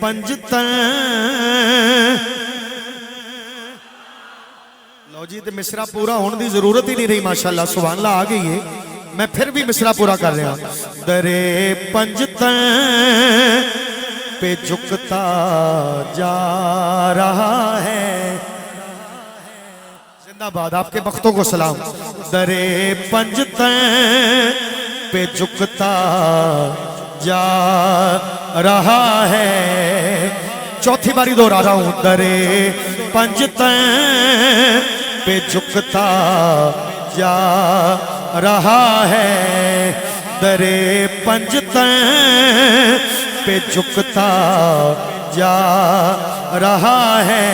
पंजतन। लो जी, तो मिसरा पूरा होने की जरूरत ही नहीं रही माशाअल्लाह, सुभान अल्लाह आ गई है। मैं फिर भी मिसरा पूरा कर रहा। दरे पंजतन पे झुकता जा रहा है। जिंदाबाद, आपके वक्तों को सलाम। दरे पंजतन पे झुकता जा रहा है। चौथी बारी दोहरा रहा हूं। दरे पंजतन पे झुकता जा रहा है। दरे पंजतन पे झुकता जा रहा है।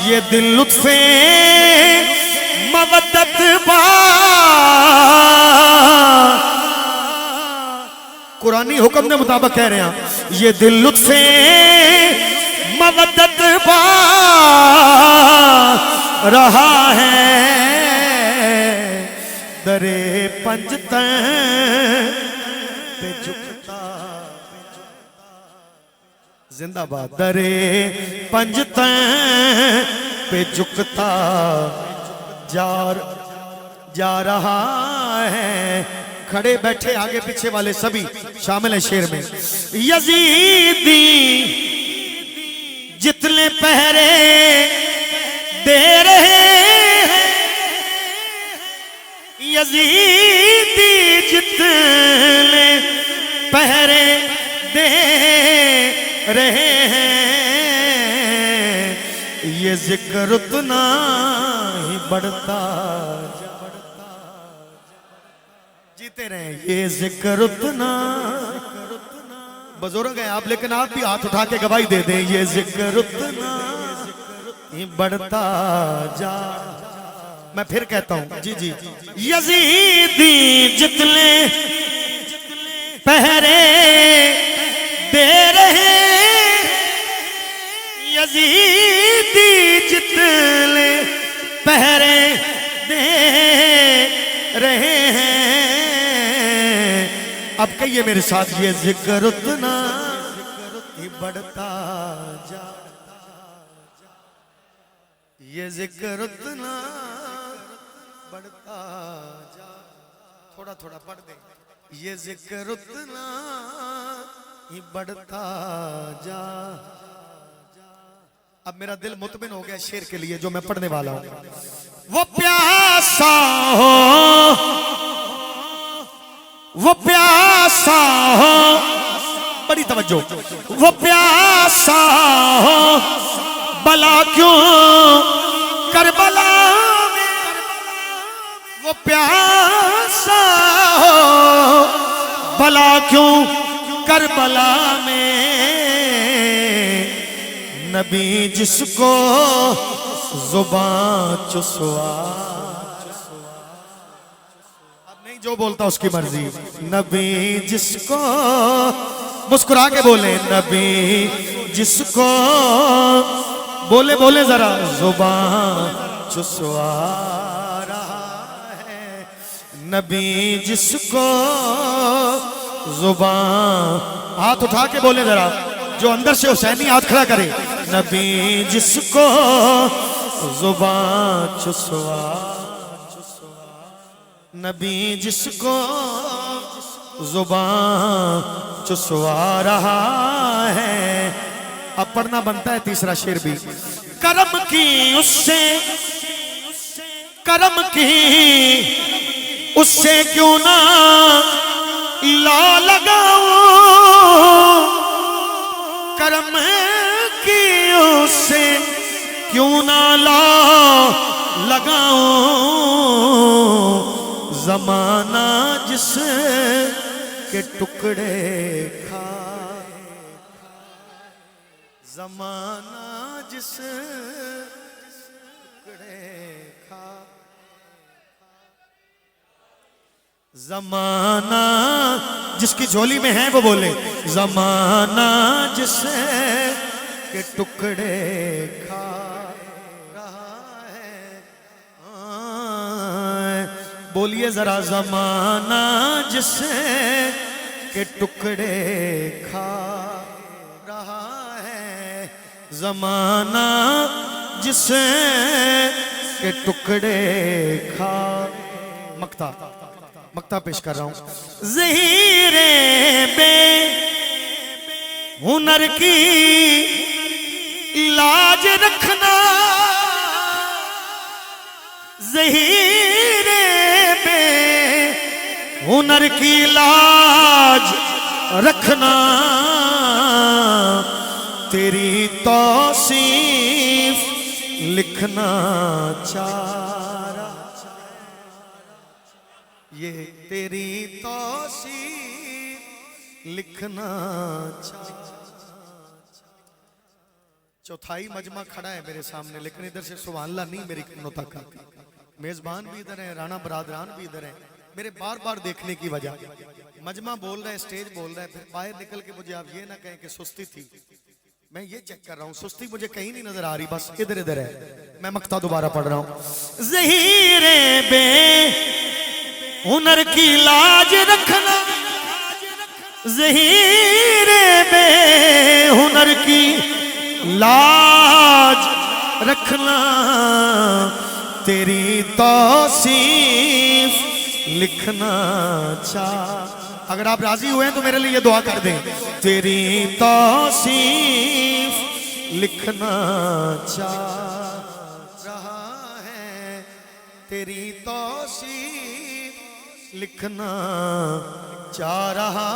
ये दिल लुत्फे मवद्दत बा, कुरानी हुक्म के मुताबिक कह रहे हैं, ये दिल लुत्फे मवद्दत बा रहा है। दरे पंजतन पे झुकता, जिंदाबाद। दरे पंजतन पे झुकता जा रहा है। खड़े बैठे आगे पीछे वाले सभी शामिल है शेर में। यजीदी जितने पहरे दे रहे हैं, यजीदी जितने पहरे दे रहे हैं, ये जिक्र उतना ही बढ़ता, जीते रहे ये जिक्र उतना। बुजुर्ग हैं आप, लेकिन आप भी हाथ उठा के गवाही दे दें, ये जिक्र उतना ही बढ़ता जा। मैं फिर कहता हूं, जी जी। यजीदी जितने पहरे दे रहे, यजीदी जितने पहरे दे रहे हैं। अब कहिए मेरे साथ, ये जिक्र उतना ही बढ़ता जा, ये जिक्र उतना बढ़ता जा। थोड़ा थोड़ा पढ़ दे। ये जिक्र उतना ही बढ़ता जा। अब मेरा दिल मुतमिन हो गया शेर के लिए जो मैं पढ़ने वाला हूं। वो प्यासा हो, वो प्यासा हो, बड़ी तवज्जो। वो प्यासा हो भला क्यों करबला में, वो प्यासा हो भला क्यों करबला में। नबी जिसको जुबान चुसवा, जो बोलता उसकी मर्जी। नबी जिसको, मुस्कुरा के बोले, नबी जिसको, बोले बोले जरा, जुबान चुसवा रहा है। नबी जिसको जुबान, हाथ उठा के बोले जरा, जो अंदर से हुसैनी हाथ खड़ा करे। नबी जिसको जुबान चुसवा, नबी जिसको जुबान चुसवा रहा है। अब पढ़ना बनता है तीसरा शेर भी। करम की उससे, करम की उससे क्यों ना ला लगाऊं, करम की उससे क्यों ना ला लगाऊं। ज़माना जिसके टुकड़े खाए, ज़माना जिसके टुकड़े खाए, ज़माना जिसकी झोली में है वो बोले, ज़माना जिसके टुकड़े खा रहा है। बोलिए जरा, ज़माना जिसके टुकड़े खा रहा है। زمانہ جسے کے ٹکڑے کھا. مقطع پیش کر رہا ہوں. ظہیر بے ہنر کی لاج رکھنا, ظہیر بے ہنر کی لاج رکھنا, تیری توصیف لکھنا چاہ رہا. یہ تیری توصیف لکھنا چاہ. چوتھائی مجمع کھڑا ہے میرے سامنے, لیکن ادھر سے سبحان اللہ نہیں میری کنوں تک آتی. میزبان بھی ادھر ہیں, رانا برادران بھی ادھر ہیں. میرے بار بار دیکھنے کی وجہ, مجمع بول رہا ہے, اسٹیج بول رہا ہے, پھر باہر نکل کے مجھے آپ یہ نہ کہیں کہ سستی تھی. میں یہ چیک کر رہا ہوں, سستی مجھے کہیں نہیں نظر آ رہی, بس ادھر ادھر ہے. میں مقطع دوبارہ پڑھ رہا ہوں. ظہیر بے ہنر کی لاج رکھنا, ظہیر بے ہنر کی لاج رکھنا, تیری توصیف لکھنا چاہ. اگر آپ راضی ہوئے ہیں تو میرے لیے یہ دعا کر دیں. تیری توصیف لکھنا چاہ رہا ہے, تیری توصیف لکھنا چاہ رہا